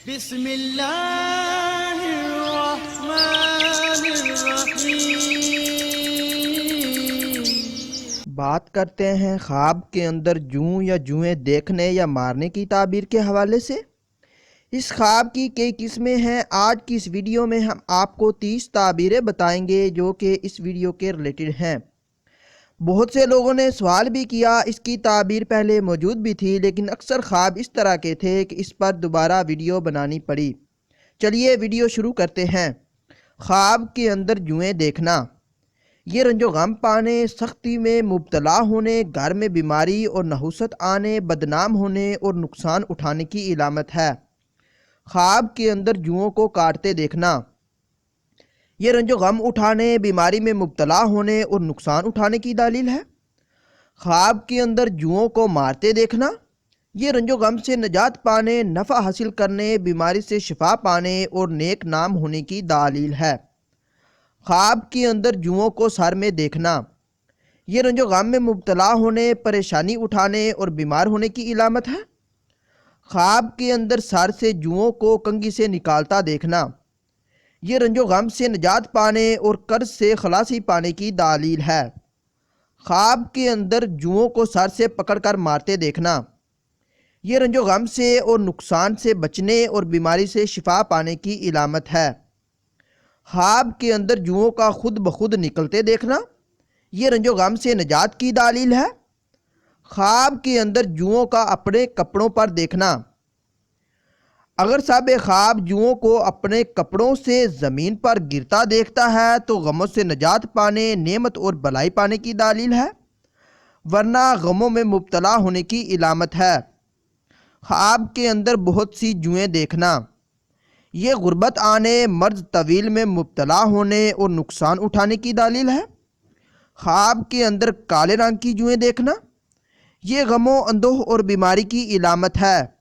بسم اللہ الرحمن الرحیم۔ بات کرتے ہیں خواب کے اندر جوں یا جوئیں دیکھنے یا مارنے کی تعبیر کے حوالے سے۔ اس خواب کی کئی قسمیں ہیں۔ آج کی اس ویڈیو میں ہم آپ کو 30 تعبیریں بتائیں گے جو کہ اس ویڈیو کے ریلیٹڈ ہیں۔ بہت سے لوگوں نے سوال بھی کیا، اس کی تعبیر پہلے موجود بھی تھی لیکن اکثر خواب اس طرح کے تھے کہ اس پر دوبارہ ویڈیو بنانی پڑی۔ چلیے ویڈیو شروع کرتے ہیں۔ خواب کے اندر جوئیں دیکھنا، یہ رنج و غم پانے، سختی میں مبتلا ہونے، گھر میں بیماری اور نحوست آنے، بدنام ہونے اور نقصان اٹھانے کی علامت ہے۔ خواب کے اندر جوؤں کو کاٹتے دیکھنا، یہ رنج و غم اٹھانے، بیماری میں مبتلا ہونے اور نقصان اٹھانے کی دلیل ہے۔ خواب کے اندر جوؤں کو مارتے دیکھنا، یہ رنج و غم سے نجات پانے، نفع حاصل کرنے، بیماری سے شفا پانے اور نیک نام ہونے کی دلیل ہے۔ خواب کے اندر جوؤں کو سر میں دیکھنا، یہ رنج و غم میں مبتلا ہونے، پریشانی اٹھانے اور بیمار ہونے کی علامت ہے۔ خواب کے اندر سر سے جوؤں کو کنگھی سے نکالتا دیکھنا، یہ رنج و غم سے نجات پانے اور قرض سے خلاصی پانے کی دلیل ہے۔ خواب کے اندر جوؤں کو سر سے پکڑ کر مارتے دیکھنا، یہ رنج و غم سے اور نقصان سے بچنے اور بیماری سے شفا پانے کی علامت ہے۔ خواب کے اندر جوؤں کا خود بخود نکلتے دیکھنا، یہ رنج و غم سے نجات کی دلیل ہے۔ خواب کے اندر جوؤں کا اپنے کپڑوں پر دیکھنا، اگر صاحب خواب جوؤں کو اپنے کپڑوں سے زمین پر گرتا دیکھتا ہے تو غموں سے نجات پانے، نعمت اور بھلائی پانے کی دلیل ہے، ورنہ غموں میں مبتلا ہونے کی علامت ہے۔ خواب کے اندر بہت سی جوئیں دیکھنا، یہ غربت آنے، مرض طویل میں مبتلا ہونے اور نقصان اٹھانے کی دلیل ہے۔ خواب کے اندر کالے رنگ کی جوئیں دیکھنا، یہ غموں، اندوہ اور بیماری کی علامت ہے۔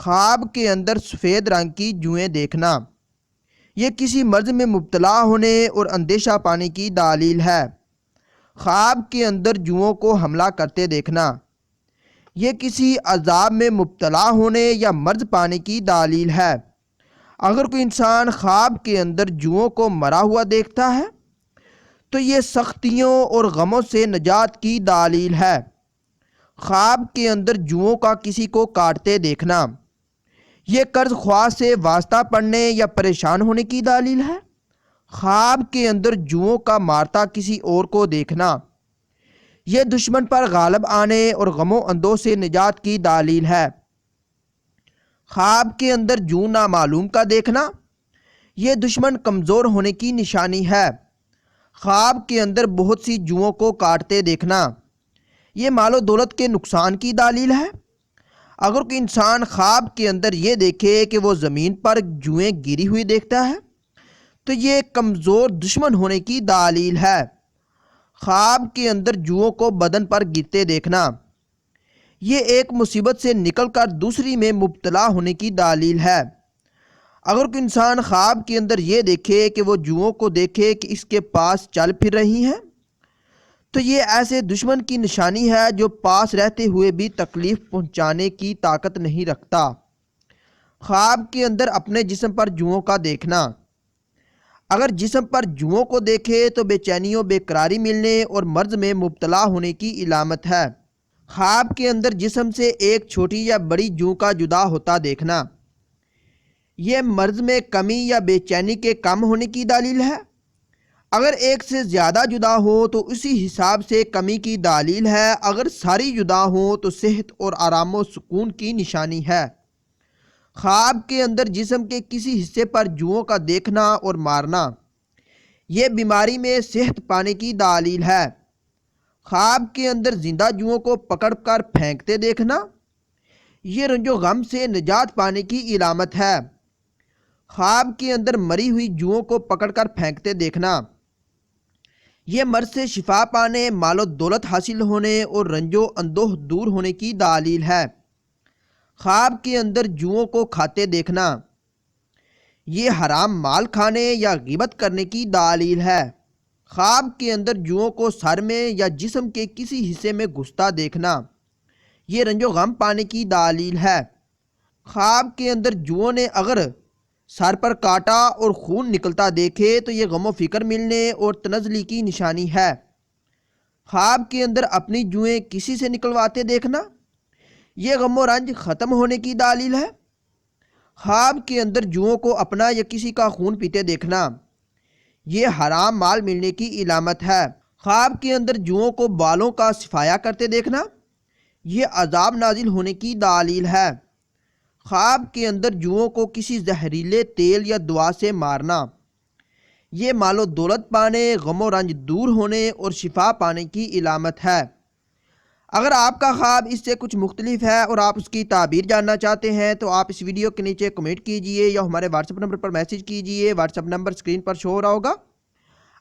خواب کے اندر سفید رنگ کی جوئیں دیکھنا، یہ کسی مرض میں مبتلا ہونے اور اندیشہ پانے کی دلیل ہے۔ خواب کے اندر جوؤں کو حملہ کرتے دیکھنا، یہ کسی عذاب میں مبتلا ہونے یا مرض پانے کی دلیل ہے۔ اگر کوئی انسان خواب کے اندر جوؤں کو مرا ہوا دیکھتا ہے تو یہ سختیوں اور غموں سے نجات کی دلیل ہے۔ خواب کے اندر جوؤں کا کسی کو کاٹتے دیکھنا، یہ قرض خواہ سے واسطہ پڑنے یا پریشان ہونے کی دلیل ہے۔ خواب کے اندر جوؤں کا مارتا کسی اور کو دیکھنا، یہ دشمن پر غالب آنے اور غموں اندوہ سے نجات کی دلیل ہے۔ خواب کے اندر جوں نامعلوم کا دیکھنا، یہ دشمن کمزور ہونے کی نشانی ہے۔ خواب کے اندر بہت سی جوؤں کو کاٹتے دیکھنا، یہ مال و دولت کے نقصان کی دلیل ہے۔ اگر کوئی انسان خواب کے اندر یہ دیکھے کہ وہ زمین پر جوئیں گری ہوئی دیکھتا ہے تو یہ کمزور دشمن ہونے کی دلیل ہے۔ خواب کے اندر جوؤں کو بدن پر گرتے دیکھنا، یہ ایک مصیبت سے نکل کر دوسری میں مبتلا ہونے کی دلیل ہے۔ اگر کوئی انسان خواب کے اندر یہ دیکھے کہ وہ جوؤں کو دیکھے کہ اس کے پاس چل پھر رہی ہیں تو یہ ایسے دشمن کی نشانی ہے جو پاس رہتے ہوئے بھی تکلیف پہنچانے کی طاقت نہیں رکھتا۔ خواب کے اندر اپنے جسم پر جوؤں کا دیکھنا، اگر جسم پر جوؤں کو دیکھے تو بے چینی و بے قراری ملنے اور مرض میں مبتلا ہونے کی علامت ہے۔ خواب کے اندر جسم سے ایک چھوٹی یا بڑی جوں کا جدا ہوتا دیکھنا، یہ مرض میں کمی یا بے چینی کے کم ہونے کی دلیل ہے۔ اگر ایک سے زیادہ جدا ہو تو اسی حساب سے کمی کی دلیل ہے، اگر ساری جدا ہو تو صحت اور آرام و سکون کی نشانی ہے۔ خواب کے اندر جسم کے کسی حصے پر جوؤں کا دیکھنا اور مارنا، یہ بیماری میں صحت پانے کی دلیل ہے۔ خواب کے اندر زندہ جوؤں کو پکڑ کر پھینکتے دیکھنا، یہ رنج و غم سے نجات پانے کی علامت ہے۔ خواب کے اندر مری ہوئی جوؤں کو پکڑ کر پھینکتے دیکھنا، یہ مرض سے شفا پانے، مال و دولت حاصل ہونے اور رنج و اندوہ دور ہونے کی دلیل ہے۔ خواب کے اندر جوؤں کو کھاتے دیکھنا، یہ حرام مال کھانے یا غیبت کرنے کی دلیل ہے۔ خواب کے اندر جوؤں کو سر میں یا جسم کے کسی حصے میں گھستا دیکھنا، یہ رنج و غم پانے کی دلیل ہے۔ خواب کے اندر جوؤں نے اگر سر پر کاٹا اور خون نکلتا دیکھے تو یہ غم و فکر ملنے اور تنزلی کی نشانی ہے۔ خواب کے اندر اپنی جوئیں کسی سے نکلواتے دیکھنا یہ غم و رنج ختم ہونے کی دلیل ہے۔ خواب کے اندر جوؤں کو اپنا یا کسی کا خون پیتے دیکھنا یہ حرام مال ملنے کی علامت ہے۔ خواب کے اندر جوؤں کو بالوں کا صفایا کرتے دیکھنا یہ عذاب نازل ہونے کی دلیل ہے۔ خواب کے اندر جوؤں کو کسی زہریلے تیل یا دوا سے مارنا یہ مال و دولت پانے، غم و رنج دور ہونے اور شفا پانے کی علامت ہے۔ اگر آپ کا خواب اس سے کچھ مختلف ہے اور آپ اس کی تعبیر جاننا چاہتے ہیں تو آپ اس ویڈیو کے نیچے کمنٹ کیجئے یا ہمارے واٹس ایپ نمبر پر میسج کیجئے۔ واٹس ایپ نمبر اسکرین پر شو ہو رہا ہوگا۔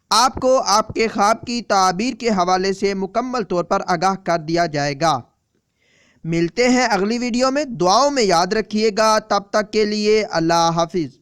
آپ کو آپ کے خواب کی تعبیر کے حوالے سے مکمل طور پر آگاہ کر دیا جائے گا۔ ملتے ہیں اگلی ویڈیو میں، دعاؤں میں یاد رکھیے گا۔ تب تک کے لیے اللہ حافظ۔